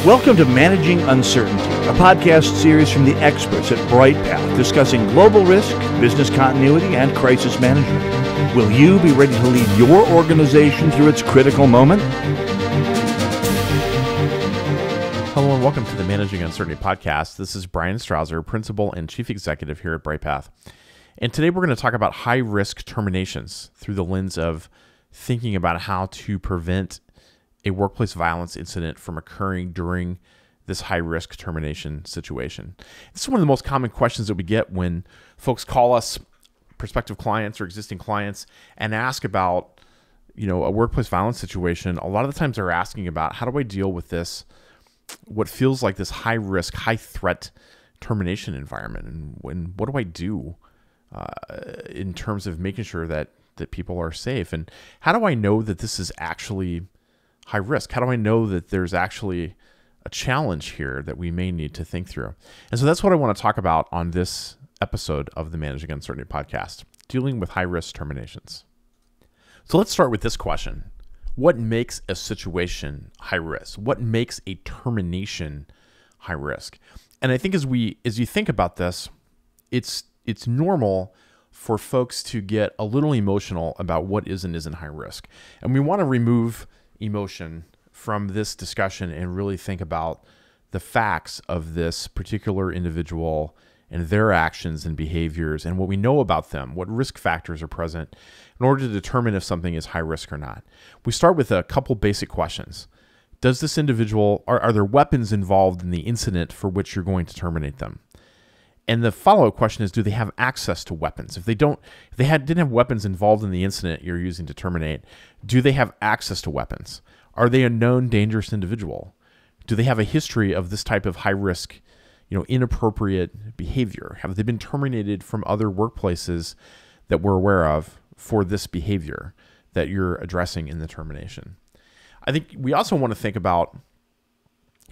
Welcome to Managing Uncertainty, a podcast series from the experts at Bryghtpath discussing global risk, business continuity, and crisis management. Will you be ready to lead your organization through its critical moment? Hello and welcome to the Managing Uncertainty podcast. This is Bryan Strawser, Principal and Chief Executive here at Bryghtpath. And today we're going to talk about high-risk terminations through the lens of thinking about how to prevent a workplace violence incident from occurring during this high-risk termination situation. This is one of the most common questions that we get when folks call us, prospective clients or existing clients, and ask about, a workplace violence situation. A lot of the times they're asking about, how do I deal with this, what feels like this high-risk, high-threat termination environment, and what do I do in terms of making sure that people are safe? And how do I know that this is actually high risk? How do I know that there's actually a challenge here that we may need to think through? And so that's what I want to talk about on this episode of the Managing Uncertainty podcast, dealing with high risk terminations. So let's start with this question. What makes a situation high risk? What makes a termination high risk? And I think as you think about this, it's normal for folks to get a little emotional about what is and isn't high risk. And we want to remove emotion from this discussion and really think about the facts of this particular individual and their actions and behaviors and what we know about them, what risk factors are present in order to determine if something is high risk or not. We start with a couple basic questions. Does this individual, are there weapons involved in the incident for which you're going to terminate them? And the follow-up question is, do they have access to weapons? If they didn't have weapons involved in the incident you're using to terminate, do they have access to weapons? Are they a known dangerous individual? Do they have a history of this type of high-risk, inappropriate behavior? Have they been terminated from other workplaces that we're aware of for this behavior that you're addressing in the termination? I think we also want to think about,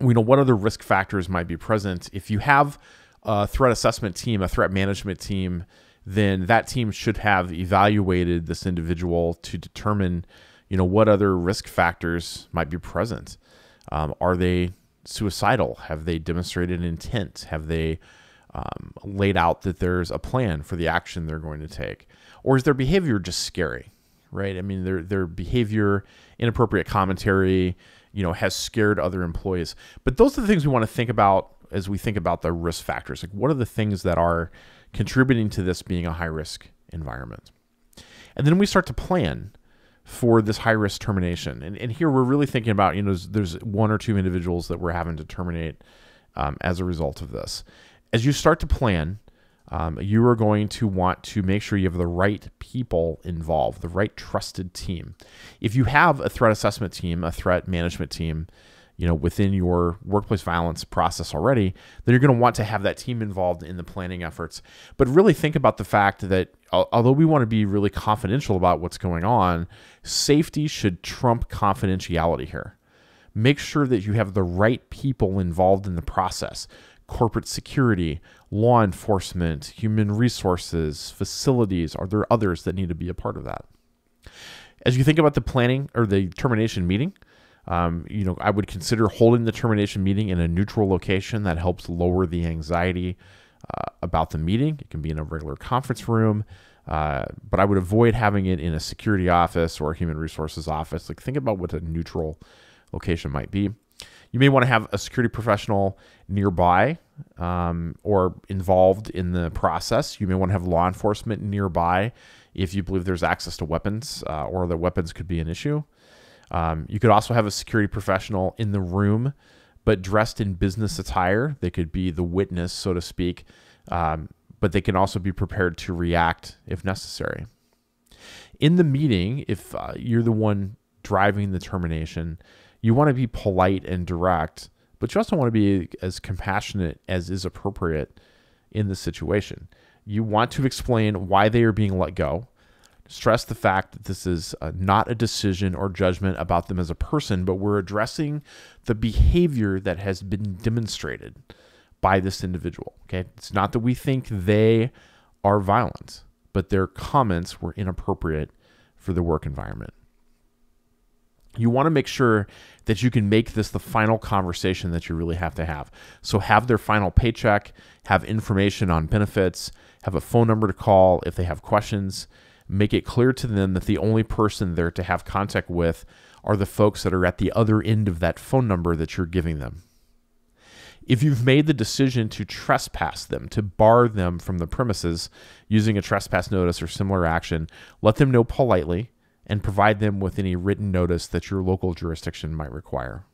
what other risk factors might be present. If you have a threat assessment team, a threat management team, then that team should have evaluated this individual to determine, what other risk factors might be present. Are they suicidal? Have they demonstrated intent? Have they laid out that there's a plan for the action they're going to take? Or is their behavior just scary, right? I mean, their behavior, inappropriate commentary, has scared other employees. But those are the things we want to think about as we think about the risk factors. Like, what are the things that are contributing to this being a high-risk environment? And then we start to plan for this high-risk termination. And here we're really thinking about, there's one or two individuals that we're having to terminate as a result of this. As you start to plan, you are going to want to make sure you have the right people involved, the right trusted team. If you have a threat assessment team, a threat management team, within your workplace violence process already, then you're going to want to have that team involved in the planning efforts. But really think about the fact that although we want to be really confidential about what's going on, safety should trump confidentiality here. Make sure that you have the right people involved in the process. Corporate security, law enforcement, human resources, facilities. Are there others that need to be a part of that? As you think about the planning or the termination meeting, I would consider holding the termination meeting in a neutral location that helps lower the anxiety about the meeting. It can be in a regular conference room, but I would avoid having it in a security office or a human resources office. Like, think about what a neutral location might be. You may want to have a security professional nearby or involved in the process. You may want to have law enforcement nearby if you believe there's access to weapons or that weapons could be an issue. You could also have a security professional in the room, but dressed in business attire. They could be the witness, so to speak, but they can also be prepared to react if necessary. In the meeting, if you're the one driving the termination, you want to be polite and direct, but you also want to be as compassionate as is appropriate in the situation. You want to explain why they are being let go. Stress the fact that this is not a decision or judgment about them as a person, but we're addressing the behavior that has been demonstrated by this individual. Okay, it's not that we think they are violent, but their comments were inappropriate for the work environment. You want to make sure that you can make this the final conversation that you really have to have. So have their final paycheck, have information on benefits, have a phone number to call if they have questions. Make it clear to them that the only person they're to have contact with are the folks that are at the other end of that phone number that you're giving them. If you've made the decision to trespass them, to bar them from the premises using a trespass notice or similar action, let them know politely and provide them with any written notice that your local jurisdiction might require.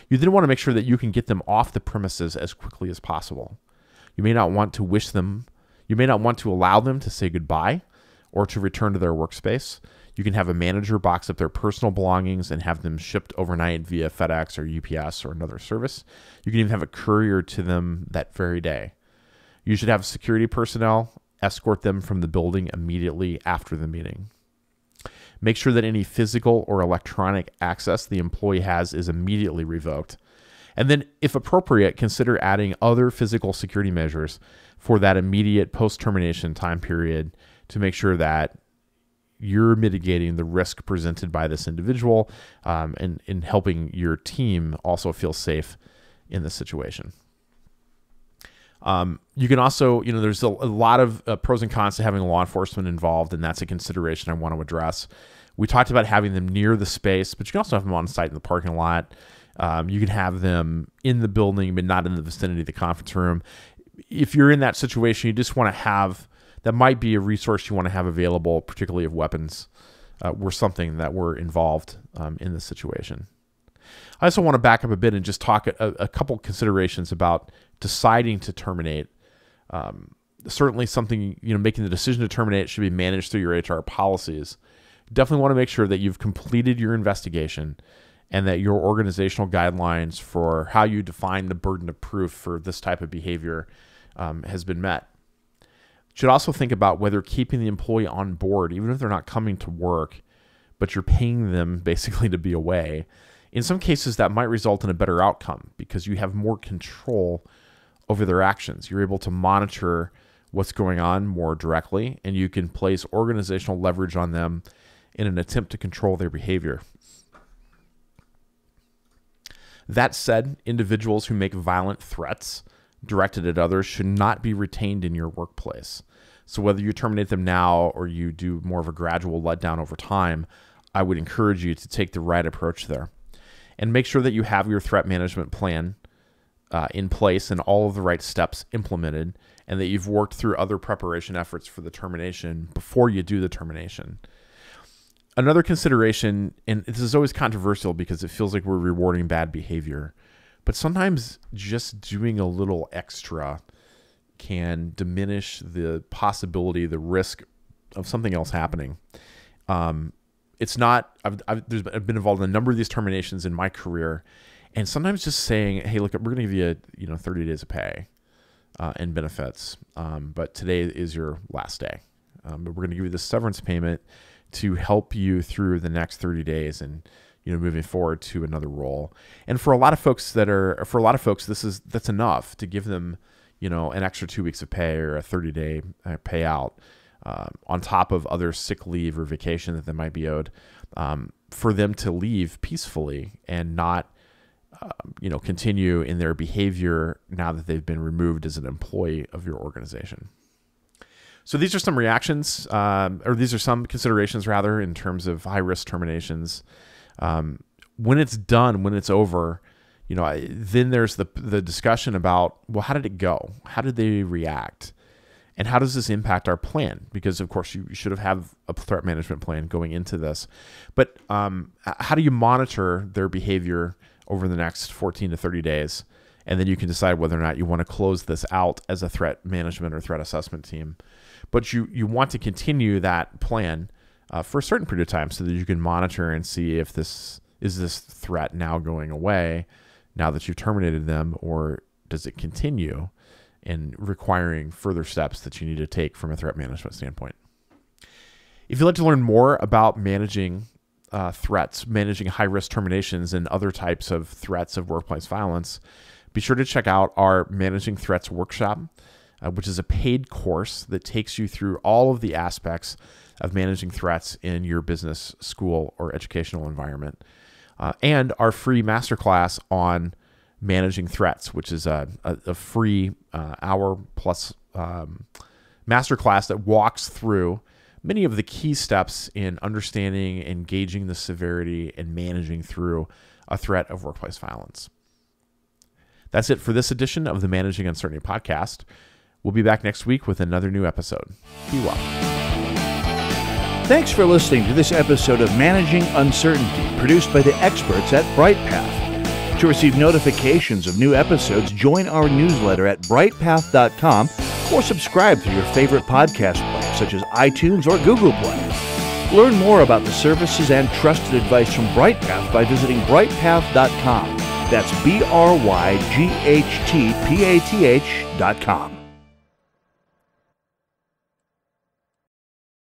You then want to make sure that you can get them off the premises as quickly as possible. You may not want to allow them to say goodbye or to return to their workspace. You can have a manager box up their personal belongings and have them shipped overnight via FedEx or UPS or another service. You can even have a courier to them that very day. You should have security personnel escort them from the building immediately after the meeting. Make sure that any physical or electronic access the employee has is immediately revoked. And then, if appropriate, consider adding other physical security measures for that immediate post-termination time period to make sure that you're mitigating the risk presented by this individual and in helping your team also feel safe in this situation. You can also, there's a lot of pros and cons to having law enforcement involved, and that's a consideration I want to address. We talked about having them near the space, but you can also have them on site in the parking lot. You can have them in the building, but not in the vicinity of the conference room. If you're in that situation, you just want to have, that might be a resource you want to have available, particularly if weapons were something that were involved in this situation. I also want to back up a bit and just talk a couple considerations about deciding to terminate. Certainly something, making the decision to terminate should be managed through your HR policies. Definitely want to make sure that you've completed your investigation and that your organizational guidelines for how you define the burden of proof for this type of behavior has been met. Should also think about whether keeping the employee on board, even if they're not coming to work, but you're paying them basically to be away. In some cases, that might result in a better outcome because you have more control over their actions. You're able to monitor what's going on more directly, and you can place organizational leverage on them in an attempt to control their behavior. That said, individuals who make violent threats directed at others should not be retained in your workplace. So whether you terminate them now or you do more of a gradual letdown over time, I would encourage you to take the right approach there. And make sure that you have your threat management plan in place and all of the right steps implemented, and that you've worked through other preparation efforts for the termination before you do the termination. Another consideration, and this is always controversial because it feels like we're rewarding bad behavior, but sometimes just doing a little extra can diminish the possibility, the risk of something else happening. It's not, I've been involved in a number of these terminations in my career, and sometimes just saying, hey, look, we're going to give you 30 days of pay and benefits, but today is your last day. But we're going to give you this severance payment to help you through the next 30 days and moving forward to another role. And for a lot of folks, that's enough to give them an extra 2 weeks of pay or a 30-day payout on top of other sick leave or vacation that they might be owed, for them to leave peacefully and not continue in their behavior now that they've been removed as an employee of your organization. So these are some reactions, or these are some considerations rather, in terms of high-risk terminations. When it's done, when it's over, then there's the discussion about, well, how did it go? How did they react? And how does this impact our plan? Because, of course, you should have a threat management plan going into this. But how do you monitor their behavior over the next 14 to 30 days? And then you can decide whether or not you want to close this out as a threat management or threat assessment team. But you want to continue that plan for a certain period of time so that you can monitor and see if this threat now going away now that you've terminated them, or does it continue and requiring further steps that you need to take from a threat management standpoint. If you'd like to learn more about managing threats, managing high-risk terminations and other types of threats of workplace violence, be sure to check out our Managing Threats workshop, which is a paid course that takes you through all of the aspects of managing threats in your business, school, or educational environment. And our free masterclass on managing threats, which is a free hour plus masterclass that walks through many of the key steps in understanding, engaging the severity, and managing through a threat of workplace violence. That's it for this edition of the Managing Uncertainty podcast. We'll be back next week with another new episode. Be well. Thanks for listening to this episode of Managing Uncertainty, produced by the experts at Bryghtpath. To receive notifications of new episodes, join our newsletter at bryghtpath.com or subscribe through your favorite podcast player, such as iTunes or Google Play. Learn more about the services and trusted advice from Bryghtpath by visiting bryghtpath.com. That's BRYGHTPATH.com.